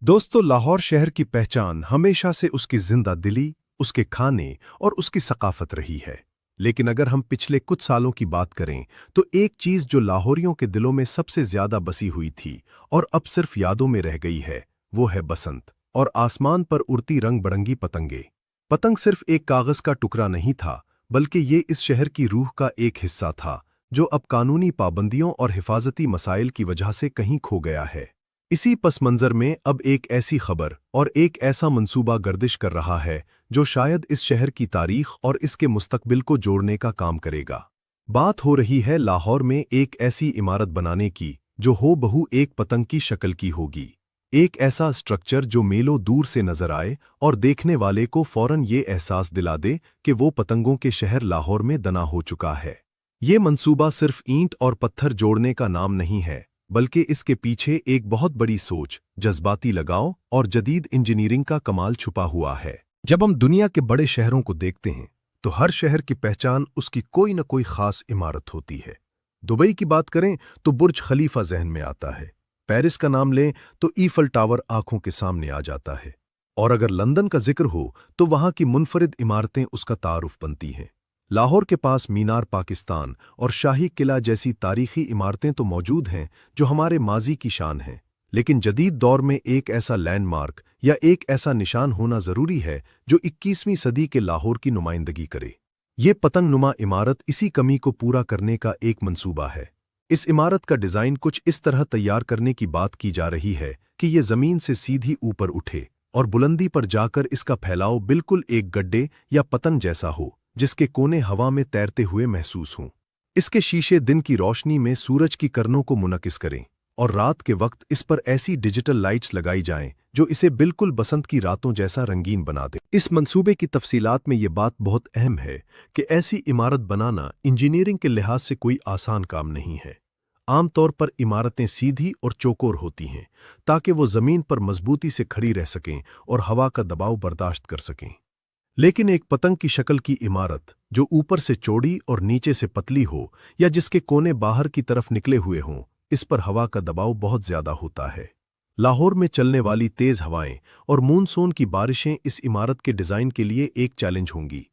दोस्तों, लाहौर शहर की पहचान हमेशा से उसकी जिंदा दिली, उसके खाने और उसकी सकाफत रही है। लेकिन अगर हम पिछले कुछ सालों की बात करें, तो एक चीज जो लाहौरियों के दिलों में सबसे ज्यादा बसी हुई थी और अब सिर्फ यादों में रह गई है, वो है बसंत और आसमान पर उड़ती रंग बरंगी पतंगे। पतंग सिर्फ एक कागज का टुकड़ा नहीं था, बल्कि ये इस शहर की रूह का एक हिस्सा था, जो अब कानूनी पाबंदियों और हिफाजती मसाइल की वजह से कहीं खो गया है। इसी पस मंज़र में अब एक ऐसी खबर और एक ऐसा मंसूबा गर्दिश कर रहा है जो शायद इस शहर की तारीख और इसके मुस्तकबिल को जोड़ने का काम करेगा। बात हो रही है लाहौर में एक ऐसी इमारत बनाने की जो हो बहू एक पतंग की शक्ल की होगी। एक ऐसा स्ट्रक्चर जो मेलों दूर से नजर आए और देखने वाले को फौरन ये एहसास दिला दे कि वो पतंगों के शहर लाहौर में दना हो चुका है। ये मंसूबा सिर्फ ईंट और पत्थर जोड़ने का नाम नहीं है, बल्कि इसके पीछे एक बहुत बड़ी सोच, जज्बाती लगाव और जदीद इंजीनियरिंग का कमाल छुपा हुआ है। जब हम दुनिया के बड़े शहरों को देखते हैं, तो हर शहर की पहचान उसकी कोई न कोई खास इमारत होती है। दुबई की बात करें तो बुर्ज खलीफा जहन में आता है। पेरिस का नाम लें तो ईफल टावर आंखों के सामने आ जाता है। और अगर लंदन का जिक्र हो तो वहां की मुनफरिद इमारतें उसका तारुफ बनती हैं। लाहौर के पास मीनार पाकिस्तान और शाही किला जैसी तारीखी इमारतें तो मौजूद हैं जो हमारे माजी की शान हैं, लेकिन जदीद दौर में एक ऐसा लैंडमार्क या एक ऐसा निशान होना ज़रूरी है जो 21वीं सदी के लाहौर की नुमाइंदगी करे। ये पतंग नुमा इमारत इसी कमी को पूरा करने का एक मंसूबा है। इस इमारत का डिज़ाइन कुछ इस तरह तैयार करने की बात की जा रही है कि ये ज़मीन से सीधी ऊपर उठे और बुलंदी पर जाकर इसका फैलाव बिल्कुल एक गड्ढे या पतंग जैसा हो, जिसके कोने हवा में तैरते हुए महसूस हों। इसके शीशे दिन की रोशनी में सूरज की किरणों को मुनकिस करें और रात के वक्त इस पर ऐसी डिजिटल लाइट्स लगाई जाएं जो इसे बिल्कुल बसंत की रातों जैसा रंगीन बना दे। इस मंसूबे की तफसीलात में ये बात बहुत अहम है कि ऐसी इमारत बनाना इंजीनियरिंग के लिहाज से कोई आसान काम नहीं है। आमतौर पर इमारतें सीधी और चौकोर होती हैं ताकि वो ज़मीन पर मजबूती से खड़ी रह सकें और हवा का दबाव बर्दाश्त कर सकें। लेकिन एक पतंग की शक्ल की इमारत जो ऊपर से चौड़ी और नीचे से पतली हो या जिसके कोने बाहर की तरफ निकले हुए हों, इस पर हवा का दबाव बहुत ज्यादा होता है। लाहौर में चलने वाली तेज हवाएं और मूनसून की बारिशें इस इमारत के डिजाइन के लिए एक चैलेंज होंगी।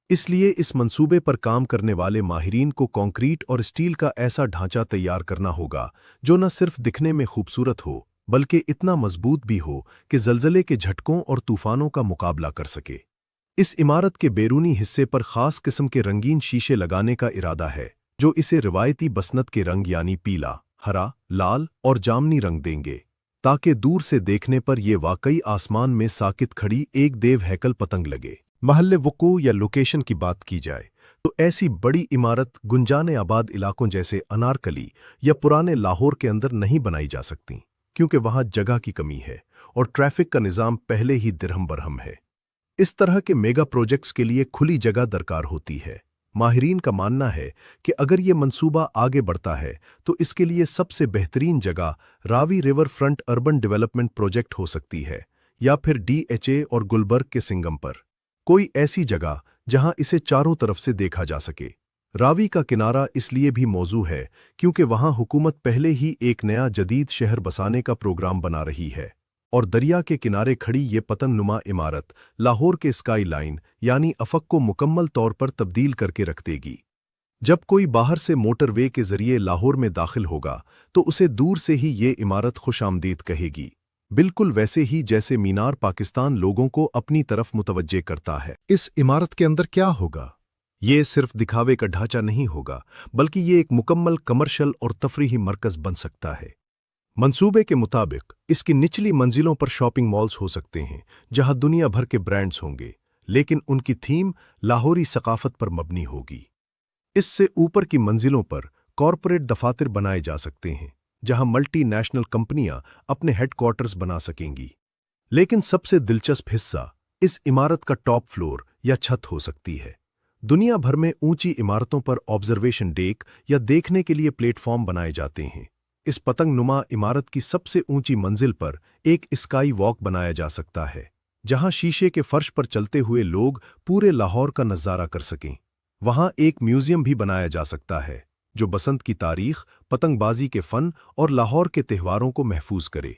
इसलिए इस मंसूबे पर काम करने वाले माहिरीन को कंक्रीट और स्टील का ऐसा ढांचा तैयार करना होगा जो न सिर्फ दिखने में खूबसूरत हो, बल्कि इतना मजबूत भी हो कि जलजले के झटकों और तूफानों का मुकाबला कर सके। इस इमारत के बैरूनी हिस्से पर खास किस्म के रंगीन शीशे लगाने का इरादा है जो इसे रिवायती बसंत के रंग यानी पीला, हरा, लाल और जामनी रंग देंगे, ताकि दूर से देखने पर यह वाकई आसमान में साकित खड़ी एक देव हैकल पतंग लगे। महल्ले वकू या लोकेशन की बात की जाए तो ऐसी बड़ी इमारत गुंजाने आबाद इलाकों जैसे अनारकली या पुराने लाहौर के अंदर नहीं बनाई जा सकती, क्योंकि वहां जगह की कमी है और ट्रैफिक का निज़ाम पहले ही दिरहम बरहम है। इस तरह के मेगा प्रोजेक्ट्स के लिए खुली जगह दरकार होती है। माहिरीन का मानना है कि अगर ये मंसूबा आगे बढ़ता है तो इसके लिए सबसे बेहतरीन जगह Ravi river front urban development project हो सकती है, या फिर DHA और गुलबर्ग के सिंगम पर कोई ऐसी जगह जहां इसे चारों तरफ से देखा जा सके। रावी का किनारा इसलिए भी मौजू है क्योंकि वहां हुकूमत पहले ही एक नया जदीद शहर बसाने का प्रोग्राम बना रही है और दरिया के किनारे खड़ी ये पतंग नुमा इमारत लाहौर के स्काई लाइन यानी अफक को मुकम्मल तौर पर तब्दील करके रख देगी। जब कोई बाहर से मोटरवे के जरिए लाहौर में दाखिल होगा तो उसे दूर से ही ये इमारत खुशामदीद कहेगी, बिल्कुल वैसे ही जैसे मीनार पाकिस्तान लोगों को अपनी तरफ मुतवज्जे करता है। इस इमारत के अंदर क्या होगा? ये सिर्फ दिखावे का ढांचा नहीं होगा, बल्कि ये एक मुकम्मल कमर्शियल और तफरीही मरकज बन सकता है। मंसूबे के मुताबिक इसकी निचली मंजिलों पर शॉपिंग मॉल्स हो सकते हैं जहां दुनिया भर के ब्रांड्स होंगे, लेकिन उनकी थीम लाहौरी सकाफत पर मबनी होगी। इससे ऊपर की मंजिलों पर कॉरपोरेट दफातर बनाए जा सकते हैं जहां मल्टी नेशनल कंपनियां अपने हेडक्वार्टर्स बना सकेंगी। लेकिन सबसे दिलचस्प हिस्सा इस इमारत का टॉप फ्लोर या छत हो सकती है। दुनिया भर में ऊंची इमारतों पर ऑब्जर्वेशन डेक या देखने के लिए प्लेटफॉर्म बनाए जाते हैं। इस पतंग नुमा इमारत की सबसे ऊंची मंजिल पर एक स्काई वॉक बनाया जा सकता है जहां शीशे के फर्श पर चलते हुए लोग पूरे लाहौर का नज़ारा कर सकें। वहां एक म्यूजियम भी बनाया जा सकता है जो बसंत की तारीख, पतंगबाजी के फन और लाहौर के त्योहारों को महफूज करे।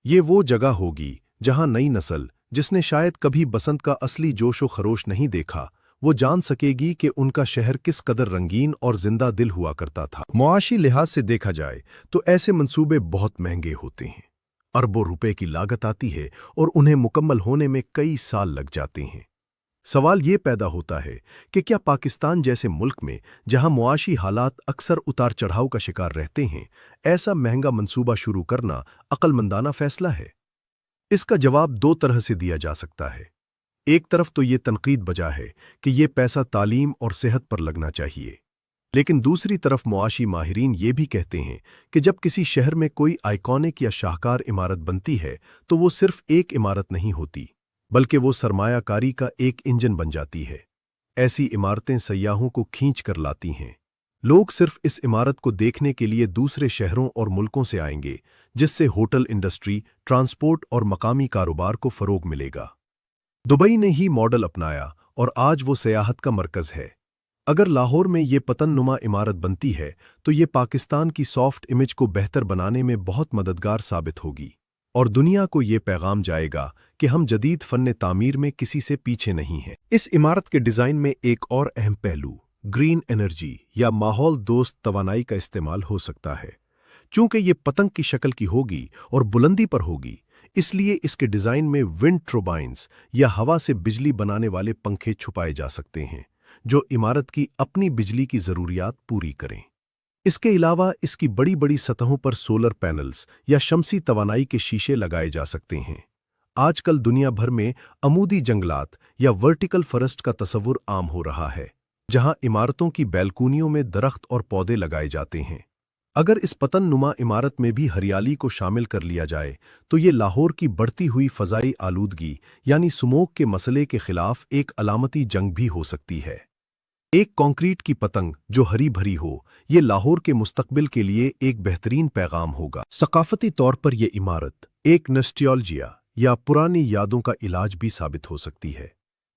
ये वो जगह होगी जहां नई नस्ल, जिसने शायद कभी बसंत का असली जोश व खरोश नहीं देखा, वो जान सकेगी कि उनका शहर किस कदर रंगीन और जिंदा दिल हुआ करता था। मुआशी लिहाज से देखा जाए तो ऐसे मंसूबे बहुत महंगे होते हैं। अरबों रुपए की लागत आती है और उन्हें मुकम्मल होने में कई साल लग जाते हैं। सवाल ये पैदा होता है कि क्या पाकिस्तान जैसे मुल्क में, जहां मुआशी हालात अक्सर उतार चढ़ाव का शिकार रहते हैं, ऐसा महंगा मंसूबा शुरू करना अक्लमंदाना फैसला है? इसका जवाब दो तरह से दिया जा सकता है। एक तरफ तो ये तनकीद बजा है कि ये पैसा तालीम और सेहत पर लगना चाहिए, लेकिन दूसरी तरफ मुआशी माहिरीन ये भी कहते हैं कि जब किसी शहर में कोई आइकॉनिक या शाहकार इमारत बनती है तो वो सिर्फ एक इमारत नहीं होती, बल्कि वो सरमायाकारी का एक इंजन बन जाती है। ऐसी इमारतें सयाहों को खींच कर लाती हैं। लोग सिर्फ इस इमारत को देखने के लिए दूसरे शहरों और मुल्कों से आएंगे, जिससे होटल इंडस्ट्री, ट्रांसपोर्ट और मकामी कारोबार को फरोग मिलेगा। दुबई ने ही मॉडल अपनाया और आज वो सयाहत का मरकज है। अगर लाहौर में ये पतननुमा इमारत बनती है तो ये पाकिस्तान की सॉफ्ट इमेज को बेहतर बनाने में बहुत मददगार साबित होगी और दुनिया को ये पैगाम जाएगा कि हम जदीद फन्ने तामीर में किसी से पीछे नहीं हैं। इस इमारत के डिज़ाइन में एक और अहम पहलू ग्रीन एनर्जी या माहौल दोस्त तवानाई का इस्तेमाल हो सकता है। चूंकि ये पतंग की शक्ल की होगी और बुलंदी पर होगी, इसलिए इसके डिज़ाइन में विंड टर्बाइन्स या हवा से बिजली बनाने वाले पंखे छुपाए जा सकते हैं, जो इमारत की अपनी बिजली की ज़रूरियात पूरी करें। इसके अलावा इसकी बड़ी बड़ी सतहों पर सोलर पैनल्स या शमसी तवानाई के शीशे लगाए जा सकते हैं। आजकल दुनिया भर में अमूदी जंगलात या वर्टिकल फॉरेस्ट का तस्वुर आम हो रहा है, जहां इमारतों की बैल्कनियों में दरख्त और पौधे लगाए जाते हैं। अगर इस पतननुमा इमारत में भी हरियाली को शामिल कर लिया जाए तो ये लाहौर की बढ़ती हुई फ़ज़ाई आलूदगी यानी स्मोक के मसले के खिलाफ एक अलामती जंग भी हो सकती है। एक कंक्रीट की पतंग जो हरी भरी हो, ये लाहौर के मुस्तकबिल के लिए एक बेहतरीन पैगाम होगा। सकाफती तौर पर यह इमारत एक नॉस्टैल्जिया या पुरानी यादों का इलाज भी साबित हो सकती है।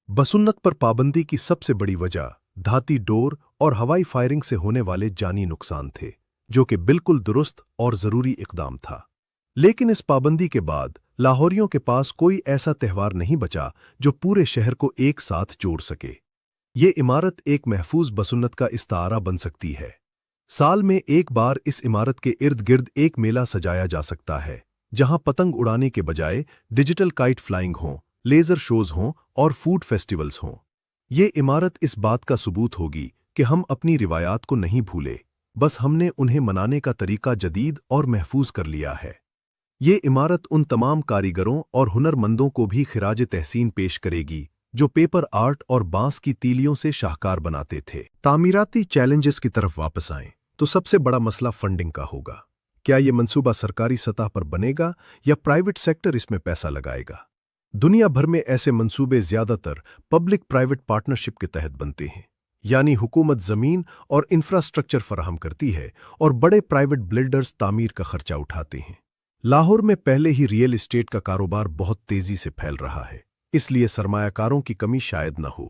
बसुन्नत पर पाबंदी की सबसे बड़ी वजह धाती डोर और हवाई फायरिंग से होने वाले जानी नुकसान थे, जो कि बिल्कुल दुरुस्त और ज़रूरी इक़दाम था। लेकिन इस पाबंदी के बाद लाहौरियों के पास कोई ऐसा त्यौहार नहीं बचा जो पूरे शहर को एक साथ जोड़ सके। ये इमारत एक महफूज बसुन्नत का इस्तारा बन सकती है। साल में एक बार इस इमारत के इर्द गिर्द एक मेला सजाया जा सकता है, जहां पतंग उड़ाने के बजाय डिजिटल काइट फ्लाइंग हों, लेज़र शोज हों और फूड फेस्टिवल्स हों। ये इमारत इस बात का सबूत होगी कि हम अपनी रिवायात को नहीं भूले, बस हमने उन्हें मनाने का तरीका जदीद और महफूज कर लिया है। ये इमारत उन तमाम कारीगरों और हुनरमंदों को भी खिराज तहसीन पेश करेगी जो पेपर आर्ट और बांस की तीलियों से शाहकार बनाते थे। तामीराती चैलेंजेस की तरफ वापस आएं तो सबसे बड़ा मसला फंडिंग का होगा। क्या ये मंसूबा सरकारी सतह पर बनेगा या प्राइवेट सेक्टर इसमें पैसा लगाएगा? दुनिया भर में ऐसे मंसूबे ज्यादातर पब्लिक प्राइवेट पार्टनरशिप के तहत बनते हैं, यानी हुकूमत ज़मीन और इंफ्रास्ट्रक्चर फराहम करती है और बड़े प्राइवेट बिल्डर्स तामीर का खर्चा उठाते हैं। लाहौर में पहले ही रियल एस्टेट का कारोबार बहुत तेजी से फैल रहा है, इसलिए सरमायाकारों की कमी शायद न हो।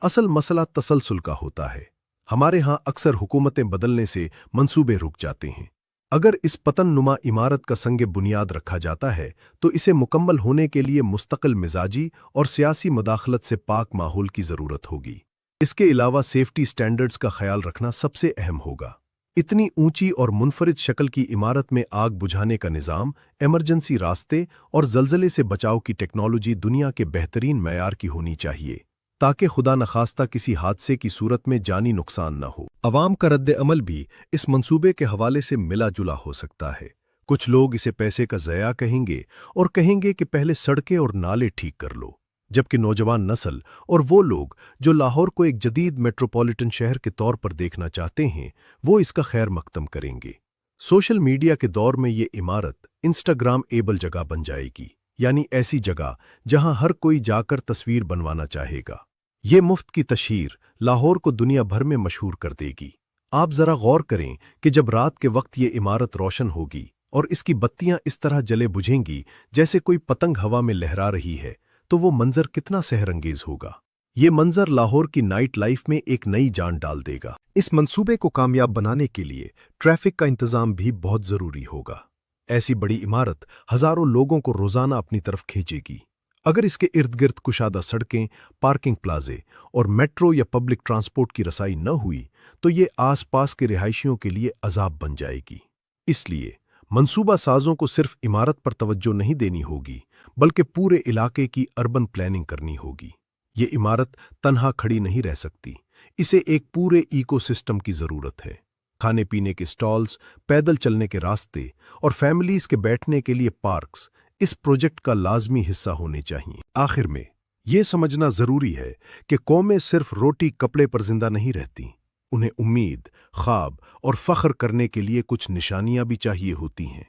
असल मसला तसलसल का होता है। हमारे यहाँ अक्सर हुकूमतें बदलने से मंसूबे रुक जाते हैं। अगर इस पतननुमा इमारत का संगे बुनियाद रखा जाता है तो इसे मुकम्मल होने के लिए मुस्तकिल मिजाजी और सियासी मुदाखलत से पाक माहौल की ज़रूरत होगी। इसके अलावा सेफ्टी स्टैंडर्ड्स का ख्याल रखना सबसे अहम होगा। इतनी ऊंची और मुनफरिद शक्ल की इमारत में आग बुझाने का निज़ाम, इमरजेंसी रास्ते और जल्जले से बचाव की टेक्नोलॉजी दुनिया के बेहतरीन मयार की होनी चाहिए, ताकि खुदा नखास्ता किसी हादसे की सूरत में जानी नुकसान न हो। अवाम का रद्द अमल भी इस मंसूबे के हवाले से मिला जुला हो सकता है। कुछ लोग इसे पैसे का ज़या कहेंगे और कहेंगे कि पहले सड़कें और नाले ठीक कर लो, जबकि नौजवान नस्ल और वो लोग जो लाहौर को एक जदीद मेट्रोपॉलिटन शहर के तौर पर देखना चाहते हैं, वो इसका खैर मकदम करेंगे। सोशल मीडिया के दौर में ये इमारत इंस्टाग्राम एबल जगह बन जाएगी, यानी ऐसी जगह जहां हर कोई जाकर तस्वीर बनवाना चाहेगा। ये मुफ्त की तशहीर लाहौर को दुनिया भर में मशहूर कर देगी। आप जरा गौर करें कि जब रात के वक्त ये इमारत रोशन होगी और इसकी बत्तियां इस तरह जले बुझेंगी जैसे कोई पतंग हवा में लहरा रही है, तो वो मंजर कितना सहरंगेज होगा। ये मंजर लाहौर की नाइट लाइफ में एक नई जान डाल देगा। इस मंसूबे को कामयाब बनाने के लिए ट्रैफिक का इंतजाम भी बहुत जरूरी होगा। ऐसी बड़ी इमारत हजारों लोगों को रोजाना अपनी तरफ खींचेगी। अगर इसके इर्द गिर्द कुशादा सड़कें, पार्किंग प्लाजे और मेट्रो या पब्लिक ट्रांसपोर्ट की रसाई न हुई तो ये आसपास के रिहायशियों के लिए अजाब बन जाएगी। इसलिए मंसूबा साजों को सिर्फ इमारत पर तवज्जो नहीं देनी होगी, बल्कि पूरे इलाके की अर्बन प्लानिंग करनी होगी। ये इमारत तन्हा खड़ी नहीं रह सकती, इसे एक पूरे इकोसिस्टम की जरूरत है। खाने पीने के स्टॉल्स, पैदल चलने के रास्ते और फैमिलीज के बैठने के लिए पार्क्स इस प्रोजेक्ट का लाजमी हिस्सा होने चाहिए। आखिर में ये समझना जरूरी है कि कौमें सिर्फ रोटी कपड़े पर जिंदा नहीं रहती, उन्हें उम्मीद, ख्वाब और फख्र करने के लिए कुछ निशानियां भी चाहिए होती हैं।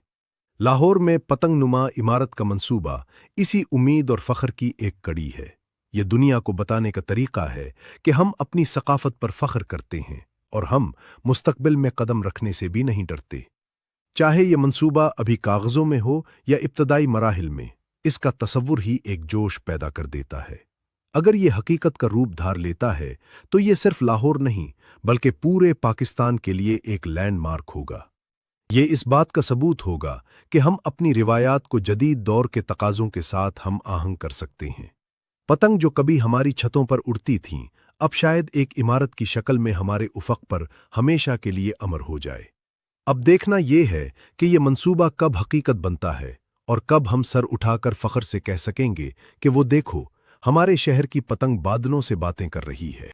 लाहौर में पतंग नुमा इमारत का मंसूबा इसी उम्मीद और फख्र की एक कड़ी है। यह दुनिया को बताने का तरीका है कि हम अपनी सकाफत पर फख्र करते हैं और हम मुस्तकबिल में कदम रखने से भी नहीं डरते। चाहे यह मंसूबा अभी कागजों में हो या इब्तदाई मराहिल में, इसका तसव्वुर ही एक जोश पैदा कर देता है। अगर यह हकीकत का रूप धार लेता है तो यह सिर्फ लाहौर नहीं बल्कि पूरे पाकिस्तान के लिए एक लैंडमार्क होगा। ये इस बात का सबूत होगा कि हम अपनी रिवायात को जदीद दौर के तकाज़ों के साथ हम आहंग कर सकते हैं। पतंग जो कभी हमारी छतों पर उड़ती थीं, अब शायद एक इमारत की शक्ल में हमारे उफ़क़ पर हमेशा के लिए अमर हो जाए। अब देखना यह है कि यह मंसूबा कब हकीकत बनता है और कब हम सर उठाकर फ़ख्र से कह सकेंगे कि वो देखो, हमारे शहर की पतंग बादलों से बातें कर रही है।